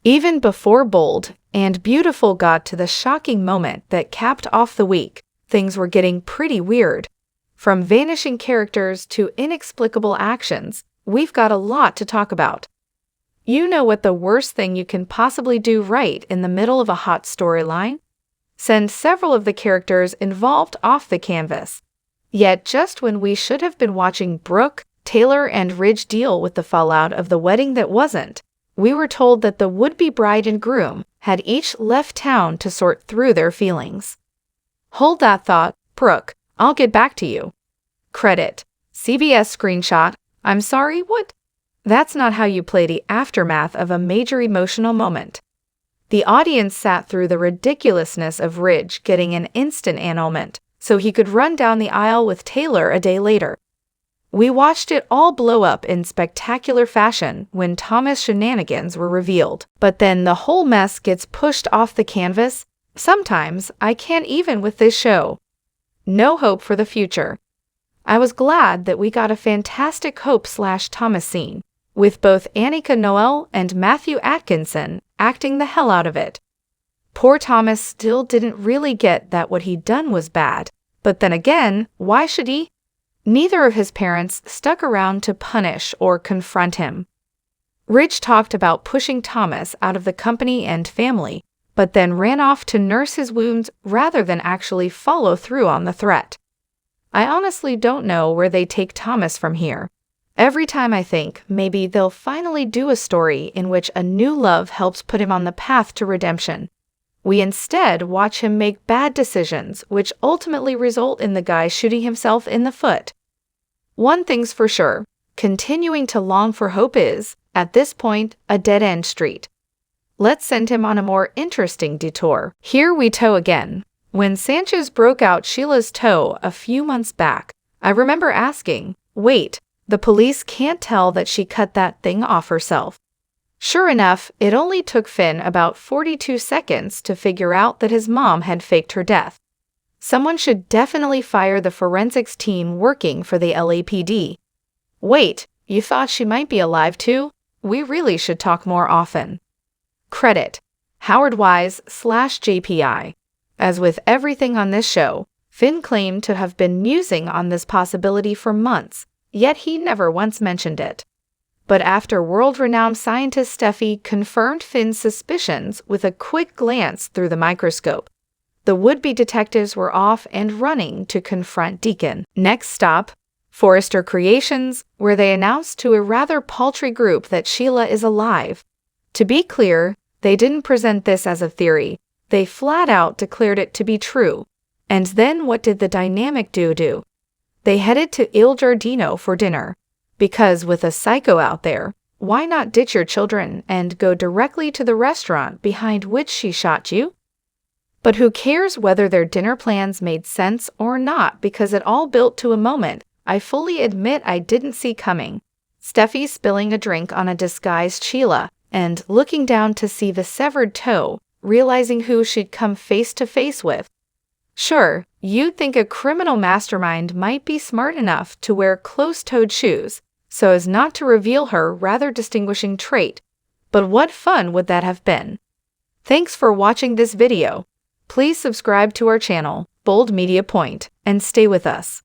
Even before Bold and Beautiful got to the shocking moment that capped off the week, things were getting pretty weird. From vanishing characters to inexplicable actions, we've got a lot to talk about. You know what the worst thing you can possibly do right in the middle of a hot storyline? Send several of the characters involved off the canvas. Yet just when we should have been watching Brooke, Taylor, and Ridge deal with the fallout of the wedding that wasn't, we were told that the would-be bride and groom had each left town to sort through their feelings. Hold that thought, Brooke. I'll get back to you. Credit. CBS screenshot. I'm sorry, what? That's not how you play the aftermath of a major emotional moment. The audience sat through the ridiculousness of Ridge getting an instant annulment so he could run down the aisle with Taylor a day later. We watched it all blow up in spectacular fashion when Thomas' shenanigans were revealed, but then the whole mess gets pushed off the canvas. Sometimes I can't even with this show. No hope for the future. I was glad that we got a fantastic Hope/Thomas scene, with both Annika Noel and Matthew Atkinson acting the hell out of it. Poor Thomas still didn't really get that what he'd done was bad, but then again, why should he? Neither of his parents stuck around to punish or confront him. Ridge talked about pushing Thomas out of the company and family, but then ran off to nurse his wounds rather than actually follow through on the threat. I honestly don't know where they take Thomas from here. Every time I think maybe they'll finally do a story in which a new love helps put him on the path to redemption, we instead watch him make bad decisions which ultimately result in the guy shooting himself in the foot. One thing's for sure, continuing to long for Hope is, at this point, a dead-end street. Let's send him on a more interesting detour. Here we toe again. When Sanchez broke out Sheila's toe a few months back, I remember asking, wait, the police can't tell that she cut that thing off herself. Sure enough, it only took Finn about 42 seconds to figure out that his mom had faked her death. Someone should definitely fire the forensics team working for the LAPD. Wait, you thought she might be alive too? We really should talk more often. Credit. Howard Wise/JPI. As with everything on this show, Finn claimed to have been musing on this possibility for months, yet he never once mentioned it. But after world-renowned scientist Steffi confirmed Finn's suspicions with a quick glance through the microscope, the would-be detectives were off and running to confront Deacon. Next stop, Forrester Creations, where they announced to a rather paltry group that Sheila is alive. To be clear, they didn't present this as a theory. They flat out declared it to be true. And then what did the dynamic duo do? They headed to Il Giardino for dinner. Because with a psycho out there, why not ditch your children and go directly to the restaurant behind which she shot you? But who cares whether their dinner plans made sense or not, because it all built to a moment I fully admit I didn't see coming. Steffi spilling a drink on a disguised Sheila and looking down to see the severed toe, realizing who she'd come face to face with. Sure, you'd think a criminal mastermind might be smart enough to wear closed-toed shoes so as not to reveal her rather distinguishing trait, but what fun would that have been? Thanks for watching this video. Please subscribe to our channel, Bold Media Point, and stay with us.